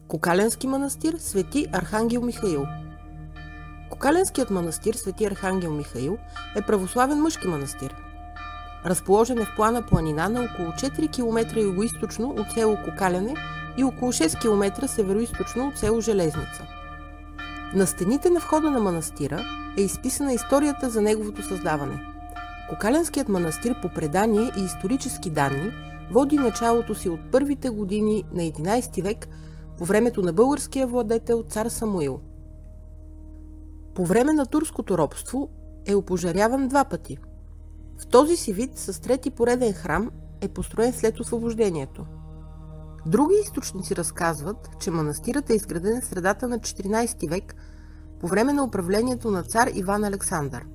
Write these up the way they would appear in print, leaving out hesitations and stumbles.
Кокаленски манастир Свети Архангел Михаил. Кокаленският манастир Свети Архангел Михаил е православен мъжки манастир. Разположен е в плана планина на около 4 км югоизточно от село Кокаляне и около 6 км североизточно от село Железница. На стените на входа на манастира е изписана историята за неговото създаване. Кокаленският манастир по предание и исторически данни води началото си от първите години на 11 век по времето на българския владетел цар Самуил. По време на турското робство е опожаряван 2 пъти. В този си вид с трети пореден храм е построен след освобождението. Други източници разказват, че манастирът е изграден в средата на 14 век по време на управлението на цар Иван Александър.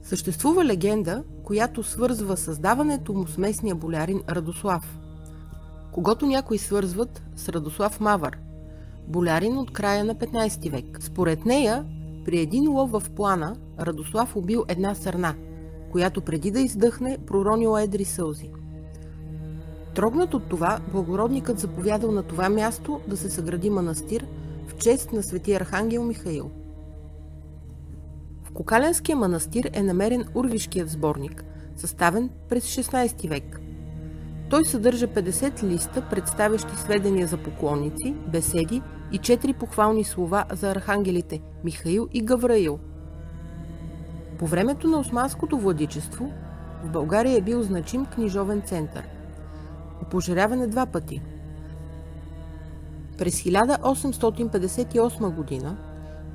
Съществува легенда, която свързва създаването му с местния болярин Радослав, когото някои свързват с Радослав Мавър, болярин от края на 15 век. Според нея, при един лов в плана, Радослав убил една сърна, която преди да издъхне, проронила едри сълзи. Трогнат от това, благородникът заповядал на това място да се съгради манастир в чест на Свети Архангел Михаил. В Кокаленския манастир е намерен Урвишкият сборник, съставен през 16 век. Той съдържа 50 листа, представящи сведения за поклонници, беседи и 4 похвални слова за архангелите Михаил и Гавраил. По времето на османското владичество в България е бил значим книжовен център. Опожаряван е 2 пъти. През 1858 година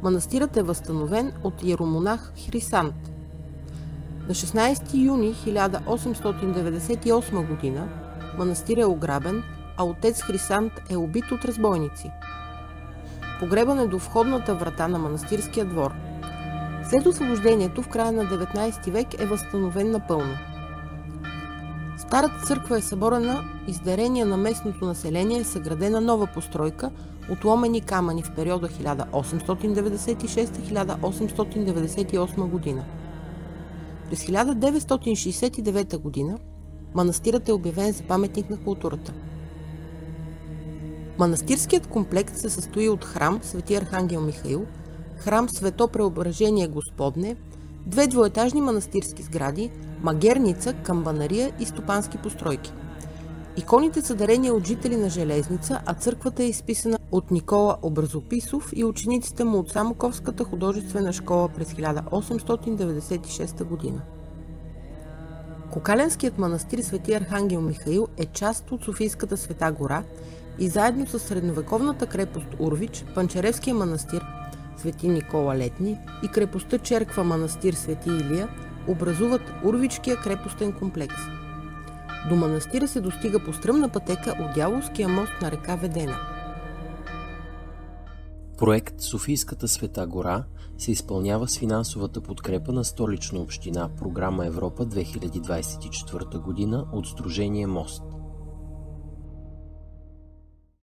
манастирът е възстановен от иеромонах Хрисант. На 16 юни 1898 година манастир е ограбен, а отец Хрисант е убит от разбойници. Погребан е до входната врата на манастирския двор. След освобождението в края на 19 век е възстановен напълно. Старата църква е съборена из дарения на местното население, е съградена нова постройка от ломени камъни в периода 1896-1898 година. През 1969 година манастирът е обявен за паметник на културата. Манастирският комплекс се състои от храм Свети Архангел Михаил, храм Свето Преображение Господне, 2 двоетажни манастирски сгради, магерница, камбанария и стопански постройки. Иконите са дарени от жители на Железница, а църквата е изписана от Никола Образописов и учениците му от Самоковската художествена школа през 1896 година. Кокаленският манастир Свети Архангел Михаил е част от Софийската Света гора и заедно с средновековната крепост Урвич, Панчаревския манастир Свети Никола Летни и крепостта Черква манастир Свети Илия образуват Урвичкия крепостен комплекс. До манастира се достига по стръмна пътека от Дяволския мост на река Ведена. Проект Софийската Света гора се изпълнява с финансовата подкрепа на Столична община, програма Европа 2024 година от Сдружение Мост.